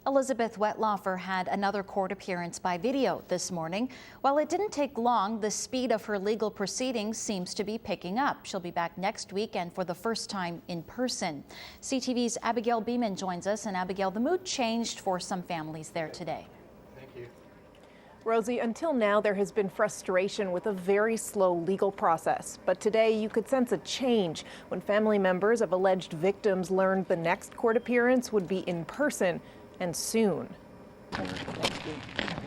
Elizabeth Wettlaufer had another court appearance by video this morning. While it didn't take long, the speed of her legal proceedings seems to be picking up. She'll be back next week and for the first time in person. CTV's Abigail Beeman joins us. And Abigail, the mood changed for some families there today. Thank you. Rosie, until now there has been frustration with a very slow legal process. But today you could sense a change when family members of alleged victims learned the next court appearance would be in person and soon.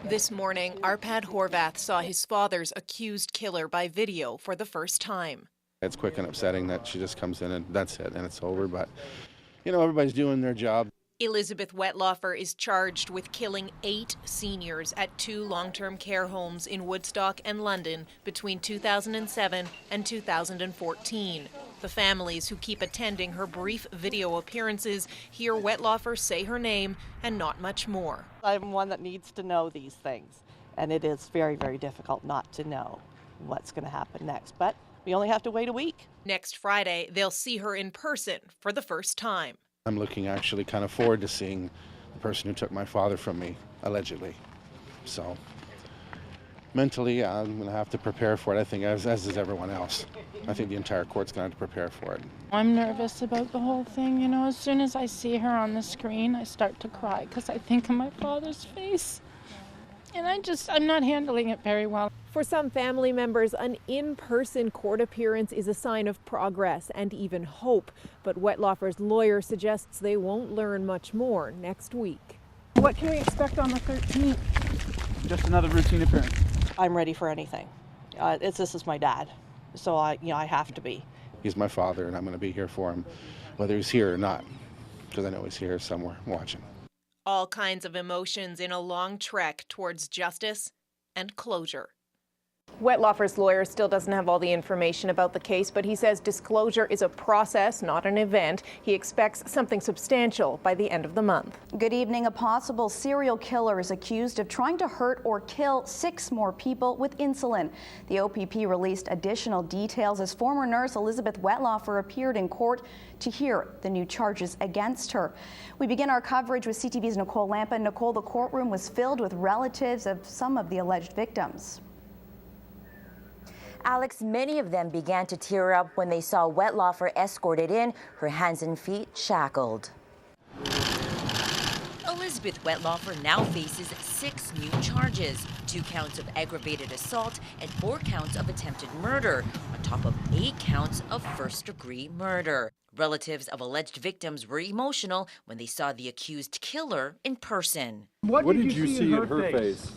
This morning, Arpad Horvath saw his father's accused killer by video for the first time. It's quick and upsetting that she just comes in and that's it and it's over. But, you know, everybody's doing their job. Elizabeth Wettlaufer is charged with killing 8 seniors at 2 long-term care homes in Woodstock and London between 2007 and 2014. The families who keep attending her brief video appearances hear Wettlaufer say her name and not much more. I'm one that needs to know these things, and it is very, very difficult not to know what's going to happen next. But we only have to wait a week. Next Friday, they'll see her in person for the first time. I'm looking actually kind of forward to seeing the person who took my father from me, allegedly. So mentally, I'm going to have to prepare for it, I think, as is everyone else. I think the entire court's going to have to prepare for it. I'm nervous about the whole thing. You know, as soon as I see her on the screen, I start to cry because I think of my father's face. And I'm not handling it very well. For some family members, an in-person court appearance is a sign of progress and even hope. But Wettlaufer's lawyer suggests they won't learn much more next week. What can we expect on the 13th? Just another routine appearance. I'm ready for anything. This is my dad, so I have to be. He's my father, and I'm going to be here for him, whether he's here or not, because I know he's here somewhere watching. All kinds of emotions in a long trek towards justice and closure. Wettlaufer's lawyer still doesn't have all the information about the case, but he says disclosure is a process, not an event. He expects something substantial by the end of the month. Good evening. A possible serial killer is accused of trying to hurt or kill 6 more people with insulin. The OPP released additional details as former nurse Elizabeth Wettlaufer appeared in court to hear the new charges against her. We begin our coverage with CTV's Nicole Lampa. Nicole, the courtroom was filled with relatives of some of the alleged victims. Alex, many of them began to tear up when they saw Wettlaufer escorted in, her hands and feet shackled. Elizabeth Wettlaufer now faces 6 new charges, 2 counts of aggravated assault and 4 counts of attempted murder, on top of 8 counts of first-degree murder. Relatives of alleged victims were emotional when they saw the accused killer in person. What did you see in her face?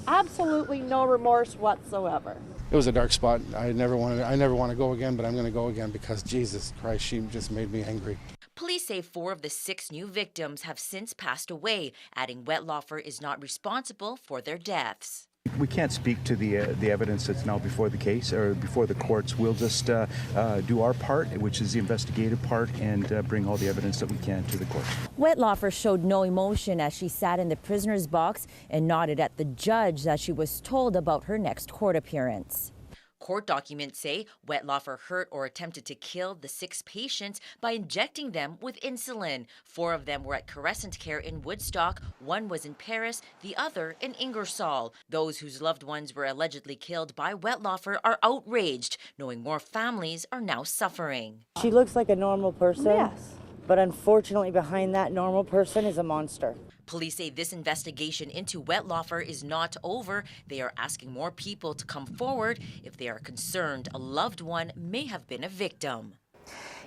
Absolutely no remorse whatsoever. It was a dark spot. I never want to go again, but I'm going to go again because Jesus Christ, she just made me angry. Police say 4 of the 6 new victims have since passed away, adding Wettlaufer is not responsible for their deaths. We can't speak to the evidence that's now before the case or before the courts. We'll just do our part, which is the investigative part, and bring all the evidence that we can to the court. Wettlaufer showed no emotion as she sat in the prisoner's box and nodded at the judge as she was told about her next court appearance. Court documents say Wettlaufer hurt or attempted to kill the 6 patients by injecting them with insulin. 4 of them were at Crescent Care in Woodstock, 1 was in Paris, the other in Ingersoll. Those whose loved ones were allegedly killed by Wettlaufer are outraged, knowing more families are now suffering. She looks like a normal person. Yes. But unfortunately behind that normal person is a monster. Police say this investigation into Wettlaufer is not over. They are asking more people to come forward if they are concerned a loved one may have been a victim.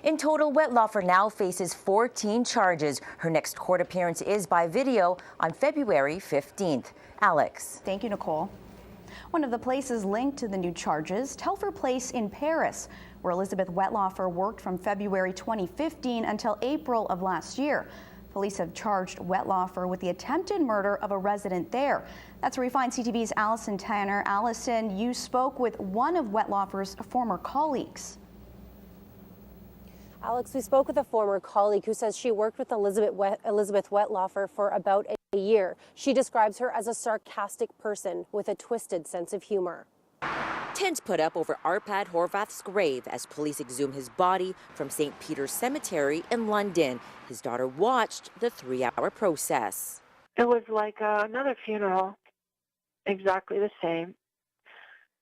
In total, Wettlaufer now faces 14 charges. Her next court appearance is by video on February 15th. Alex. Thank you, Nicole. One of the places linked to the new charges, Telfer Place in Paris, where Elizabeth Wettlaufer worked from February 2015 until April of last year. Police have charged Wettlaufer with the attempted murder of a resident there. That's where we find CTV's Allison Tanner. Allison, you spoke with one of Wettlaufer's former colleagues. Alex, we spoke with a former colleague who says she worked with Elizabeth Wettlaufer for about a year. She describes her as a sarcastic person with a twisted sense of humor. Tents put up over Arpad Horvath's grave as police exhume his body from St. Peter's Cemetery in London. His daughter watched the 3-hour process. It was like another funeral, exactly the same,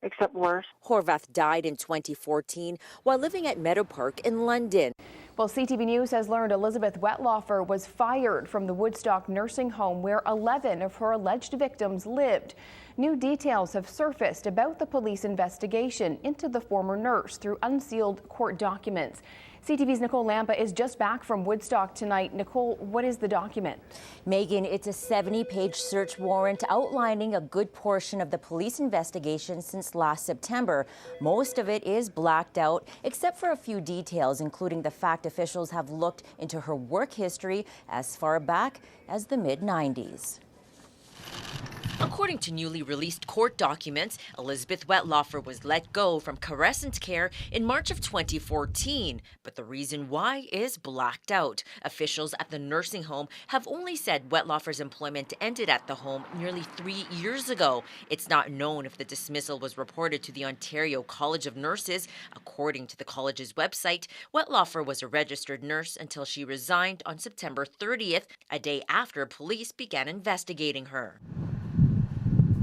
except worse. Horvath died in 2014 while living at Meadow Park in London. Well, CTV News has learned Elizabeth Wettlaufer was fired from the Woodstock nursing home where 11 of her alleged victims lived. New details have surfaced about the police investigation into the former nurse through unsealed court documents. CTV's Nicole Lampa is just back from Woodstock tonight. Nicole, what is the document? Megan, it's a 70-page search warrant outlining a good portion of the police investigation since last September. Most of it is blacked out, except for a few details, including the fact officials have looked into her work history as far back as the mid-90s. According to newly released court documents, Elizabeth Wettlaufer was let go from Carescent Care in March of 2014, but the reason why is blacked out. Officials at the nursing home have only said Wettlaufer's employment ended at the home nearly 3 years ago. It's not known if the dismissal was reported to the Ontario College of Nurses. According to the college's website, Wettlaufer was a registered nurse until she resigned on September 30th, a day after police began investigating her.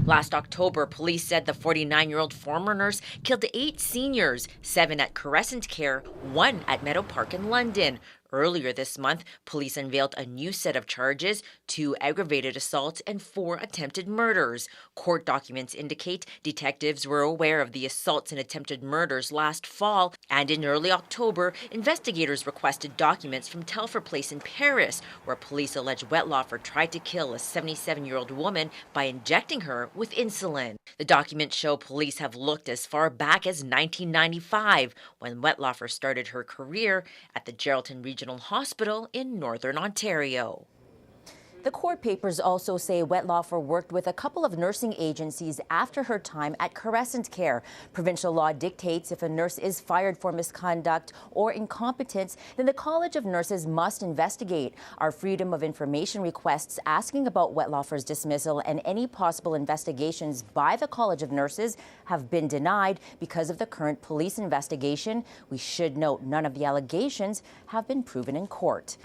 Last October, police said the 49-year-old former nurse killed 8 seniors, 7 at Carescent Care, 1 at Meadow Park in London. Earlier this month, police unveiled a new set of charges, 2 aggravated assaults and 4 attempted murders. Court documents indicate detectives were aware of the assaults and attempted murders last fall, and in early October, investigators requested documents from Wettlaufer Place in Paris, where police allege Wettlaufer tried to kill a 77-year-old woman by injecting her with insulin. The documents show police have looked as far back as 1995, when Wettlaufer started her career at the Geraldton Regional Hospital in Northern Ontario. The court papers also say Wettlaufer worked with a couple of nursing agencies after her time at Carescent Care. Provincial law dictates if a nurse is fired for misconduct or incompetence, then the College of Nurses must investigate. Our Freedom of Information requests asking about Wettlaufer's dismissal and any possible investigations by the College of Nurses have been denied because of the current police investigation. We should note none of the allegations have been proven in court.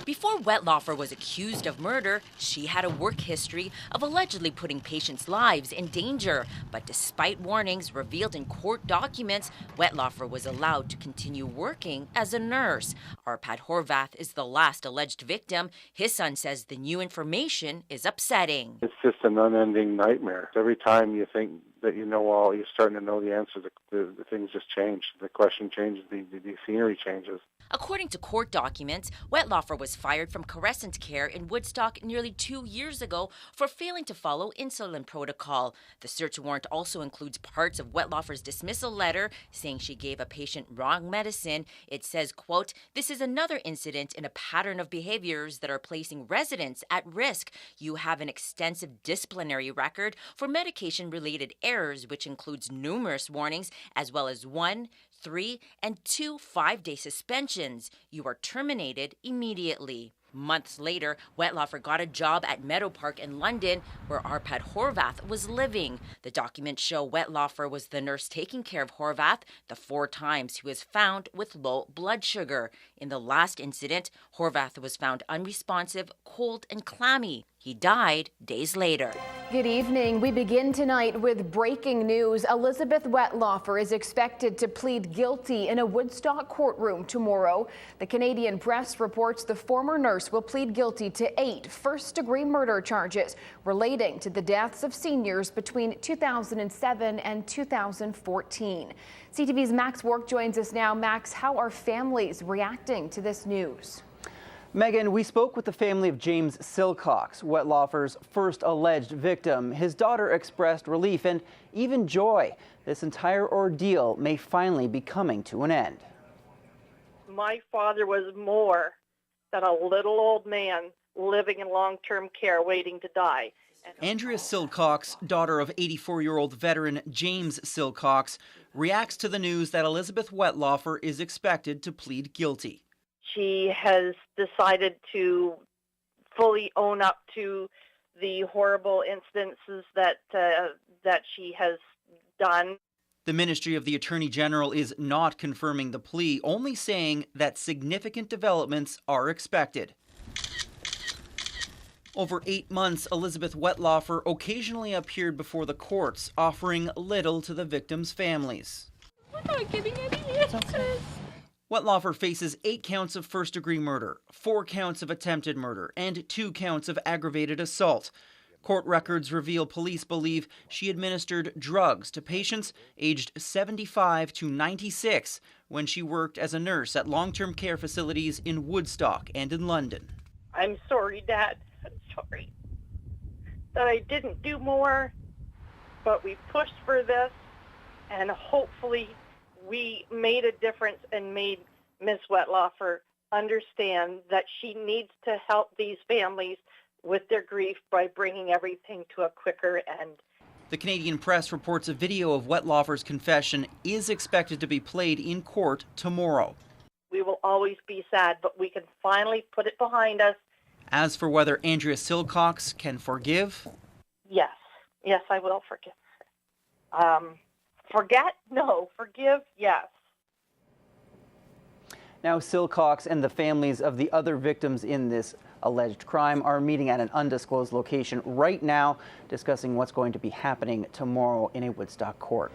Before Wettlaufer was accused of murder, she had a work history of allegedly putting patients' lives in danger. But despite warnings revealed in court documents, Wettlaufer was allowed to continue working as a nurse. Arpad Horvath is the last alleged victim. His son says the new information is upsetting. It's just an unending nightmare. Every time you think that you know all, you're starting to know the answer, the things just change. The question changes, the scenery changes. According to court documents, Wettlaufer was fired from Carescent Care in Woodstock nearly 2 years ago for failing to follow insulin protocol. The search warrant also includes parts of Wettlaufer's dismissal letter saying she gave a patient wrong medicine. It says, quote, "This is another incident in a pattern of behaviors that are placing residents at risk. You have an extensive disciplinary record for medication-related errors, which includes numerous warnings, as well as 1, 3, and 2 5-day suspensions. You are terminated immediately." Months later, Wettlaufer got a job at Meadow Park in London, where Arpad Horvath was living. The documents show Wettlaufer was the nurse taking care of Horvath the 4 times he was found with low blood sugar. In the last incident, Horvath was found unresponsive, cold, and clammy. He died days later. Good evening. We begin tonight with breaking news. Elizabeth Wettlaufer is expected to plead guilty in a Woodstock courtroom tomorrow. The Canadian Press reports the former nurse will plead guilty to 8 first-degree murder charges relating to the deaths of seniors between 2007 and 2014. CTV's Max Work joins us now. Max, how are families reacting to this news? Megan, we spoke with the family of James Silcox, Wettlaufer's first alleged victim. His daughter expressed relief and even joy. This entire ordeal may finally be coming to an end. My father was more than a little old man living in long-term care waiting to die. Andrea Silcox, daughter of 84-year-old veteran James Silcox, reacts to the news that Elizabeth Wettlaufer is expected to plead guilty. She has decided to fully own up to the horrible incidences that she has done. The Ministry of the Attorney General is not confirming the plea, only saying that significant developments are expected. Over 8 months, Elizabeth Wettlaufer occasionally appeared before the courts, offering little to the victims' families. We're not getting any answers. Wettlaufer faces 8 counts of first-degree murder, 4 counts of attempted murder, and 2 counts of aggravated assault. Court records reveal police believe she administered drugs to patients aged 75 to 96 when she worked as a nurse at long-term care facilities in Woodstock and in London. I'm sorry, Dad. I'm sorry that I didn't do more, but we pushed for this, and hopefully we made a difference and made Miss Wettlaufer understand that she needs to help these families with their grief by bringing everything to a quicker end. The Canadian press reports a video of Wettlaufer's confession is expected to be played in court tomorrow. We will always be sad, but we can finally put it behind us. As for whether Andrea Silcox can forgive, Yes, I will forgive her. Forget? No. Forgive? Yes. now Silcox and the families of the other victims in this alleged crime are meeting at an undisclosed location right now, discussing what's going to be happening tomorrow in a Woodstock court.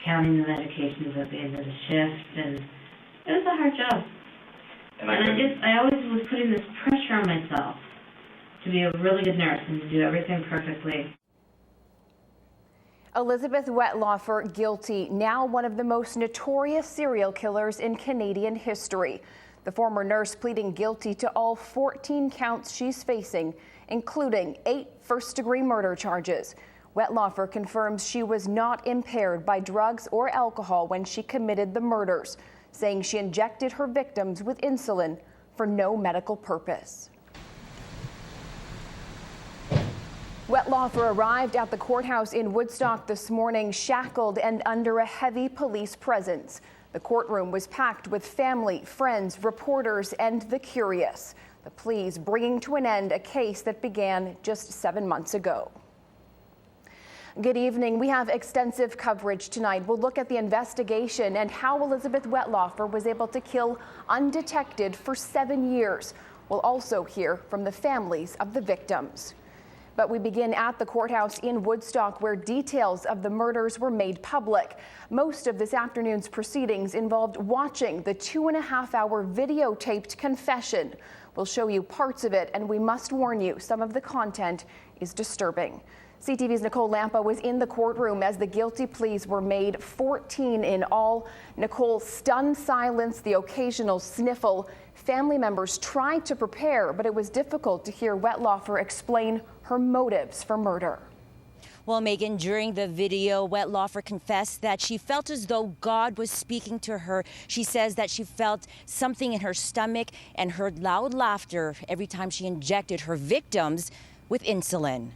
Counting the medications at the end of the shift, and it was a hard job. And I always was putting this pressure on myself to be a really good nurse and to do everything perfectly. Elizabeth Wettlaufer guilty, now one of the most notorious serial killers in Canadian history. The former nurse pleading guilty to all 14 counts she's facing, including 8 first-degree murder charges. Wettlaufer confirms she was not impaired by drugs or alcohol when she committed the murders, saying she injected her victims with insulin for no medical purpose. Wettlaufer arrived at the courthouse in Woodstock this morning, shackled and under a heavy police presence. The courtroom was packed with family, friends, reporters, and the curious. The pleas bringing to an end a case that began just 7 months ago. Good evening. We have extensive coverage tonight. We'll look at the investigation and how Elizabeth Wettlaufer was able to kill undetected for 7 years. We'll also hear from the families of the victims. But we begin at the courthouse in Woodstock, where details of the murders were made public. Most of this afternoon's proceedings involved watching the 2.5-hour videotaped confession. We'll show you parts of it, and we must warn you, some of the content is disturbing. CTV's Nicole Lampa was in the courtroom as the guilty pleas were made, 14 in all. Nicole, stunned silence, the occasional sniffle. Family members tried to prepare, but it was difficult to hear Wettlaufer explain her motives for murder. Well, Megan, during the video, Wettlaufer confessed that she felt as though God was speaking to her. She says that she felt something in her stomach and heard loud laughter every time she injected her victims with insulin.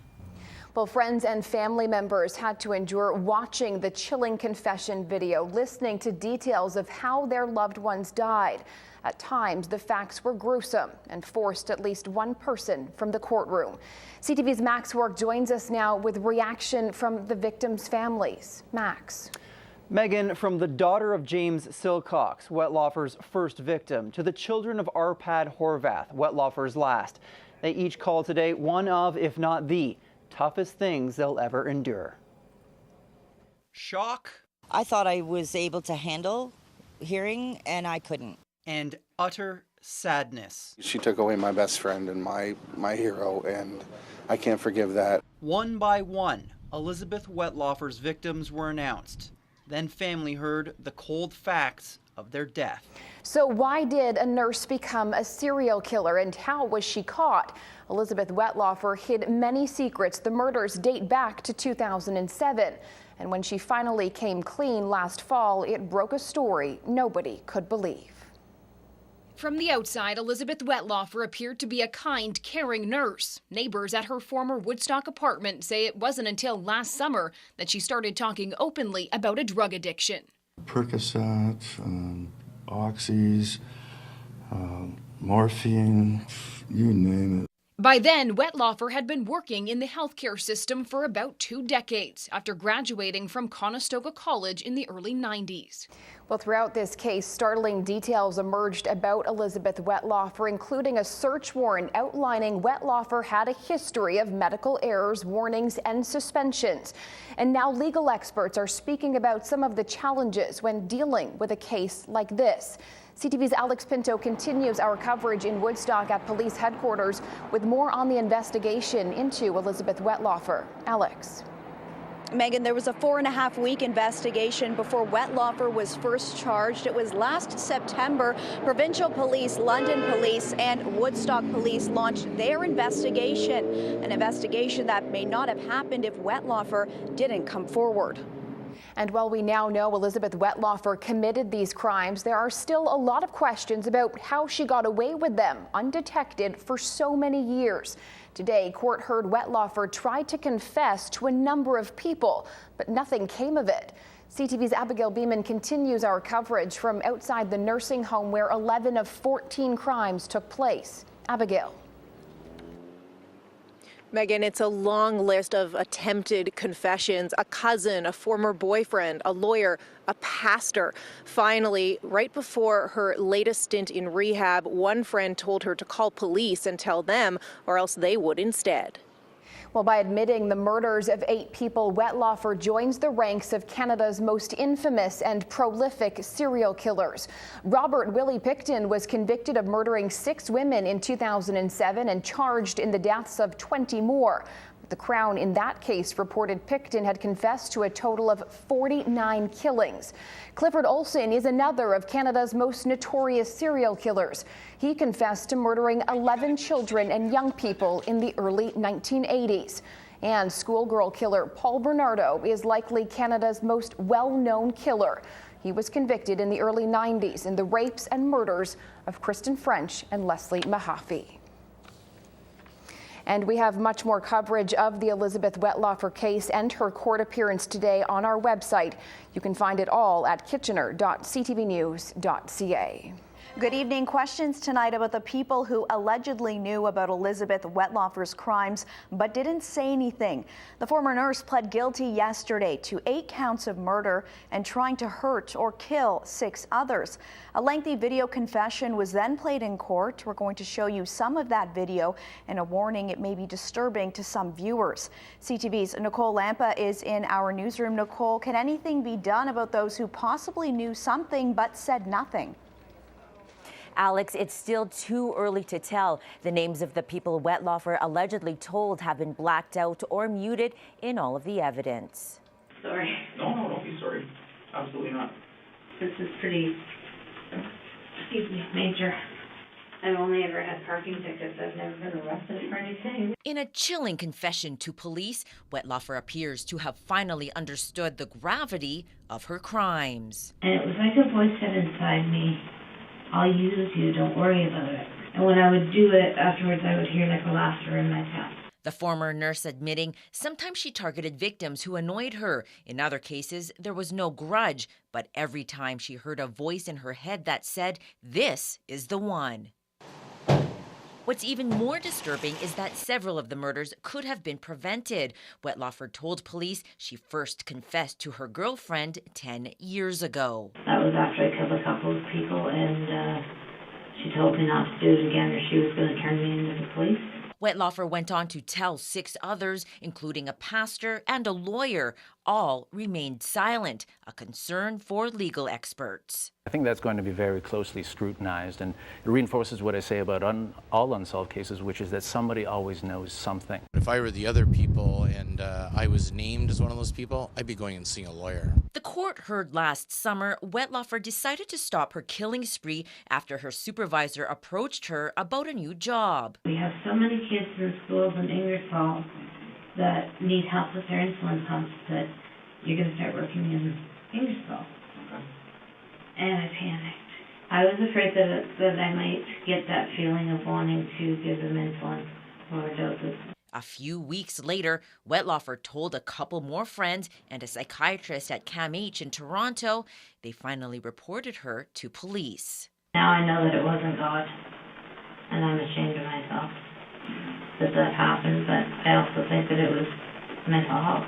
Well, friends and family members had to endure watching the chilling confession video, listening to details of how their loved ones died. At times, the facts were gruesome and forced at least one person from the courtroom. CTV's Max Work joins us now with reaction from the victims' families. Max. Megan, from the daughter of James Silcox, Wettlaufer's first victim, to the children of Arpad Horvath, Wettlaufer's last, they each call today one of, if not the toughest things they'll ever endure. Shock. I thought I was able to handle hearing, and I couldn't. And utter sadness. She took away my best friend and my hero, and I can't forgive that. One by one, Elizabeth Wettlaufer's victims were announced. Then family heard the cold facts of their death. So why did a nurse become a serial killer, and how was she caught? Elizabeth Wettlaufer hid many secrets. The murders date back to 2007. And when she finally came clean last fall, it broke a story nobody could believe. From the outside, Elizabeth Wettlaufer appeared to be a kind, caring nurse. Neighbors at her former Woodstock apartment say it wasn't until last summer that she started talking openly about a drug addiction. Percocet, oxys, morphine, you name it. By then, Wettlaufer had been working in the healthcare system for about 2 decades after graduating from Conestoga College in the early 90s. Well, throughout this case, startling details emerged about Elizabeth Wettlaufer, including a search warrant outlining Wettlaufer had a history of medical errors, warnings, and suspensions. And now legal experts are speaking about some of the challenges when dealing with a case like this. CTV's Alex Pinto continues our coverage in Woodstock at police headquarters with more on the investigation into Elizabeth Wettlaufer. Alex. Megan, there was a 4.5-week investigation before Wettlaufer was first charged. It was last September. Provincial Police, London Police, and Woodstock Police launched their investigation, an investigation that may not have happened if Wettlaufer didn't come forward. And while we now know Elizabeth Wettlaufer committed these crimes, there are still a lot of questions about how she got away with them undetected for so many years. Today, court heard Wettlaufer tried to confess to a number of people, but nothing came of it. CTV's Abigail Beeman continues our coverage from outside the nursing home where 11 of 14 crimes took place. Abigail. Megan, it's a long list of attempted confessions, a cousin, a former boyfriend, a lawyer, a pastor. Finally, right before her latest stint in rehab, one friend told her to call police and tell them, or else they would instead. Well, by admitting the murders of 8 people, Wettlaufer joins the ranks of Canada's most infamous and prolific serial killers. Robert Willie Pickton was convicted of murdering 6 women in 2007 and charged in the deaths of 20 more. The Crown in that case reported Pickton had confessed to a total of 49 killings. Clifford Olson is another of Canada's most notorious serial killers. He confessed to murdering 11 children and young people in the early 1980s. And schoolgirl killer Paul Bernardo is likely Canada's most well-known killer. He was convicted in the early 90s in the rapes and murders of Kristen French and Leslie Mahaffey. And we have much more coverage of the Elizabeth Wettlaufer case and her court appearance today on our website. You can find it all at kitchener.ctvnews.ca. Good evening. Questions tonight about the people who allegedly knew about Elizabeth Wettlaufer's crimes but didn't say anything. The former nurse pled guilty yesterday to 8 counts of murder and trying to hurt or kill 6 others. A lengthy video confession was then played in court. We're going to show you some of that video and a warning it may be disturbing to some viewers. CTV's Nicole Lampa is in our newsroom. Nicole, can anything be done about those who possibly knew something but said nothing? Alex, it's still too early to tell. The names of the people Wettlaufer allegedly told have been blacked out or muted in all of the evidence. Sorry. No, don't be sorry. Absolutely not. This is pretty, major. I've only ever had parking tickets. I've never been arrested for anything. In a chilling confession to police, Wettlaufer appears to have finally understood the gravity of her crimes. And it was like a voice said inside me, I'll use you, don't worry about it. And when I would do it, afterwards I would hear like a laughter in my chest. The former nurse admitting sometimes she targeted victims who annoyed her. In other cases, there was no grudge, but every time she heard a voice in her head that said, "This is the one." What's even more disturbing is that several of the murders could have been prevented. Wettlaufer told police she first confessed to her girlfriend 10 years ago. That was after I killed a couple of people, and she told me not to do it again or she was going to turn me into the police. Wettlaufer went on to tell 6 others, including a pastor and a lawyer. All remained silent, a concern for legal experts. I think that's going to be very closely scrutinized, and it reinforces what I say about all unsolved cases, which is that somebody always knows something. If I were the other people and I was named as one of those people, I'd be going and seeing a lawyer. The court heard last summer Wettlaufer decided to stop her killing spree after her supervisor approached her about a new job. We have so many kids in schools in Ingersoll that need help with their insulin pumps that you're going to start working in Ingersoll. Okay. And I panicked. I was afraid that I might get that feeling of wanting to give them insulin or doses. A few weeks later, Wettlaufer told a couple more friends and a psychiatrist at CAMH in Toronto they finally reported her to police. Now I know that it wasn't God, and I'm ashamed of myself. that happened, but I also think that it was mental health.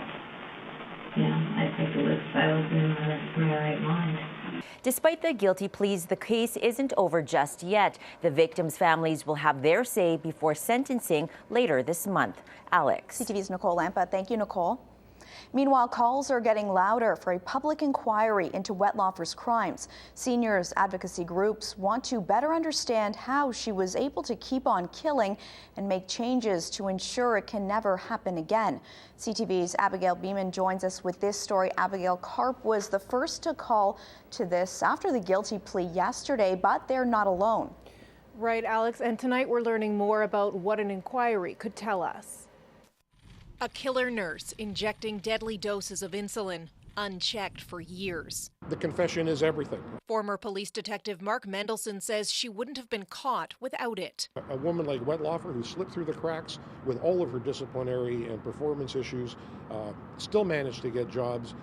I think it was, I wasn't in my right mind. Despite the guilty pleas, the case isn't over just yet. The victims' families will have their say before sentencing later this month. Alex. CTV's Nicole Lampa. Thank you, Nicole. Meanwhile, calls are getting louder for a public inquiry into Wettlaufer's crimes. Seniors advocacy groups want to better understand how she was able to keep on killing and make changes to ensure it can never happen again. CTV's Abigail Beeman joins us with this story. Abigail, Karp was the first to call to this after the guilty plea yesterday, but they're not alone. Right, Alex, and tonight we're learning more about what an inquiry could tell us. A killer nurse injecting deadly doses of insulin, unchecked for years. The confession is everything. Former police detective Mark Mendelson says she wouldn't have been caught without it. A woman like Wettlaufer, who slipped through the cracks with all of her disciplinary and performance issues, still managed to get jobs.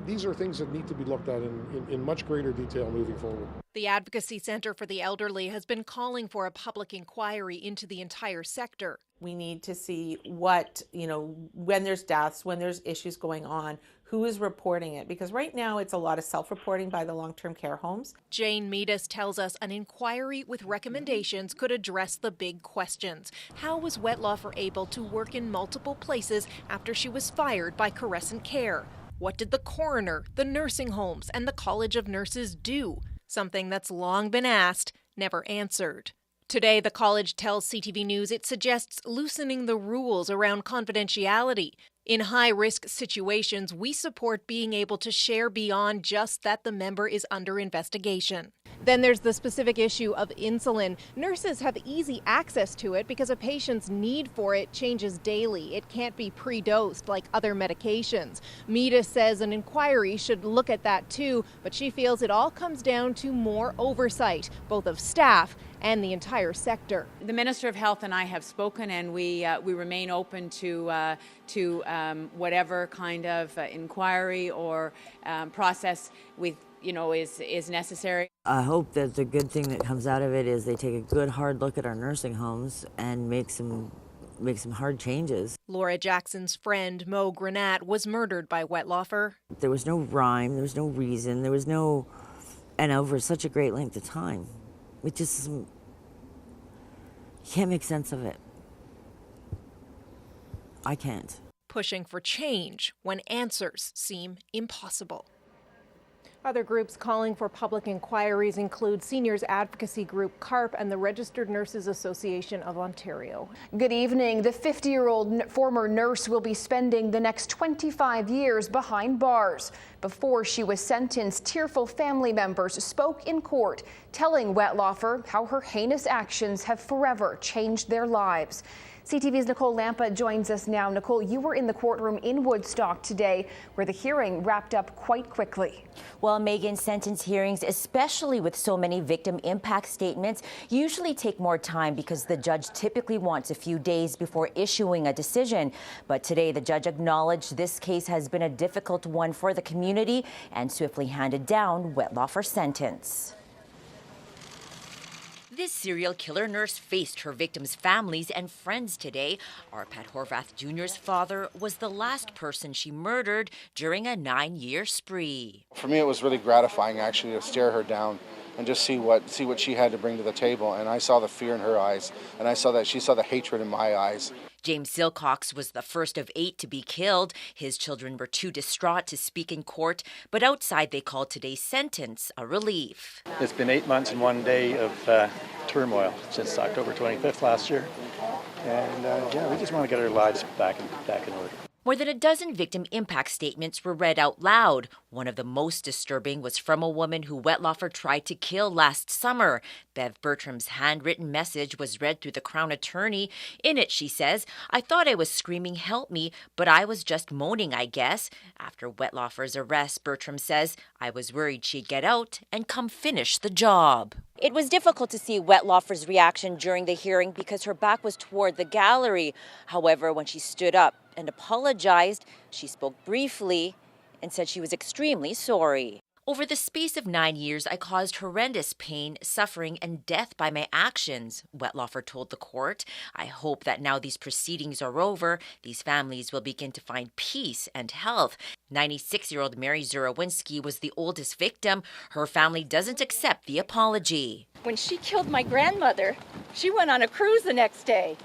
These are things that need to be looked at in much greater detail moving forward. The Advocacy Center for the Elderly has been calling for a public inquiry into the entire sector. We need to see what, when there's deaths, when there's issues going on, who is reporting it? Because right now it's a lot of self-reporting by the long-term care homes. Jane Meadus tells us an inquiry with recommendations could address the big questions. How was Wettlaufer able to work in multiple places after she was fired by Crescent Care? What did the coroner, the nursing homes, and the College of Nurses do? Something that's long been asked, never answered. Today, the college tells CTV News it suggests loosening the rules around confidentiality. In high-risk situations, we support being able to share beyond just that the member is under investigation. Then there's the specific issue of insulin. Nurses have easy access to it because a patient's need for it changes daily. It can't be pre-dosed like other medications. Meadus says an inquiry should look at that too, but she feels it all comes down to more oversight, both of staff and the entire sector. The Minister of Health and I have spoken, and we remain open to whatever kind of inquiry or process is necessary. I hope that the good thing that comes out of it is they take a good hard look at our nursing homes and make some hard changes. Laura Jackson's friend, Mo Granat, was murdered by Wettlaufer. There was no rhyme, there was no reason, and over such a great length of time. It just, you can't make sense of it. I can't. Pushing for change when answers seem impossible. Other groups calling for public inquiries include Seniors Advocacy Group CARP and the Registered Nurses Association of Ontario. Good evening. The 50-year-old former nurse will be spending the next 25 years behind bars. Before she was sentenced, tearful family members spoke in court, telling Wettlaufer how her heinous actions have forever changed their lives. CTV's Nicole Lampa joins us now. Nicole, you were in the courtroom in Woodstock today where the hearing wrapped up quite quickly. Well, Megan, sentence hearings, especially with so many victim impact statements, usually take more time because the judge typically wants a few days before issuing a decision. But today, the judge acknowledged this case has been a difficult one for the community and swiftly handed down Wettlaufer's sentence. This serial killer nurse faced her victims' families and friends today. Our Pat Horvath Jr.'s father was the last person she murdered during a 9-year spree. For me, it was really gratifying actually to stare her down and just see what she had to bring to the table. And I saw the fear in her eyes, and I saw that she saw the hatred in my eyes. James Silcox was the first of 8 to be killed. His children were too distraught to speak in court, but outside they called today's sentence a relief. It's been 8 months and 1 day of turmoil since October 25th last year. And we just want to get our lives back in order. More than a dozen victim impact statements were read out loud. One of the most disturbing was from a woman who Wettlaufer tried to kill last summer. Bev Bertram's handwritten message was read through the Crown Attorney. In it, she says, "I thought I was screaming, 'Help me,' but I was just moaning, I guess." After Wettlaufer's arrest, Bertram says, "I was worried she'd get out and come finish the job." It was difficult to see Wettlaufer's reaction during the hearing because her back was toward the gallery. However, when she stood up and apologized, she spoke briefly and said she was extremely sorry. Over the space of 9 years, I caused horrendous pain, suffering, and death by my actions, Wettlaufer told the court. I hope that now these proceedings are over, these families will begin to find peace and health. 96-year-old Mary Zurawinski was the oldest victim. Her family doesn't accept the apology. When she killed my grandmother, she went on a cruise the next day.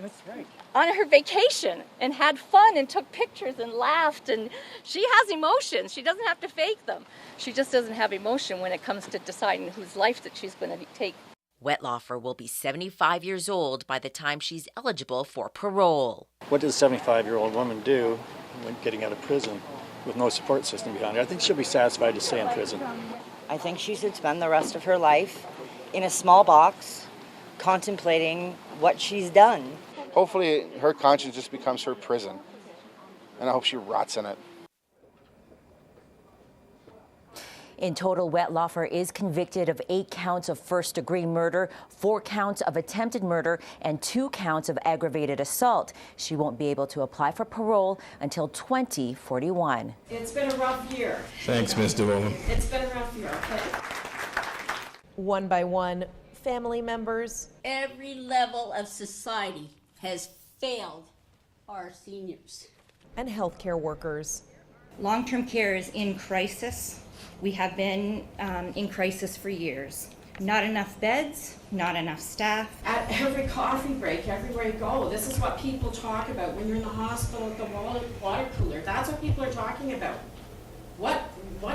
That's right. On her vacation and had fun and took pictures and laughed, and she has emotions. She doesn't have to fake them. She just doesn't have emotion when it comes to deciding whose life that she's going to take. Wettlaufer will be 75 years old by the time she's eligible for parole. What does a 75-year-old woman do when getting out of prison with no support system behind her? I think she'll be satisfied to stay in prison. I think she should spend the rest of her life in a small box contemplating what she's done. Hopefully her conscience just becomes her prison, and I hope she rots in it. In total, Wettlaufer is convicted of 8 counts of first-degree murder, 4 counts of attempted murder, and 2 counts of aggravated assault. She won't be able to apply for parole until 2041. It's been a rough year. Thanks, Ms. DeWolf. It's been a rough year, okay? One by one, family members. Every level of society has failed our seniors. And healthcare workers. Long-term care is in crisis. We have been in crisis for years. Not enough beds, not enough staff. At every coffee break, everywhere you go, this is what people talk about when you're in the hospital at the water cooler. That's what people are talking about. What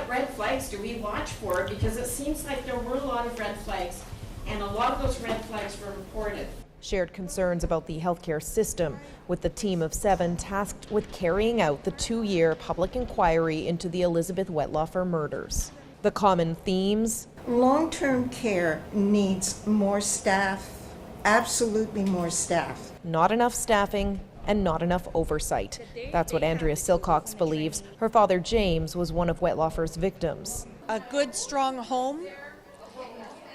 red flags do we watch for? Because it seems like there were a lot of red flags, and a lot of those red flags were reported. Shared concerns about the healthcare system, with the team of 7 tasked with carrying out the 2-year public inquiry into the Elizabeth Wettlaufer murders. The common themes: long-term care needs more staff, absolutely more staff. Not enough staffing and not enough oversight. That's what Andrea Silcox believes. Her father, James, was one of Wettlaufer's victims. A good, strong home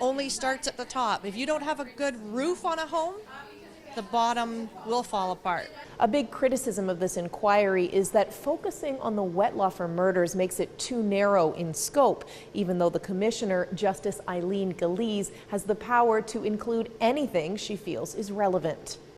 only starts at the top. If you don't have a good roof on a home, the bottom will fall apart. A big criticism of this inquiry is that focusing on the Wettlaufer murders makes it too narrow in scope, even though the commissioner, Justice Eileen Galiz, has the power to include anything she feels is relevant.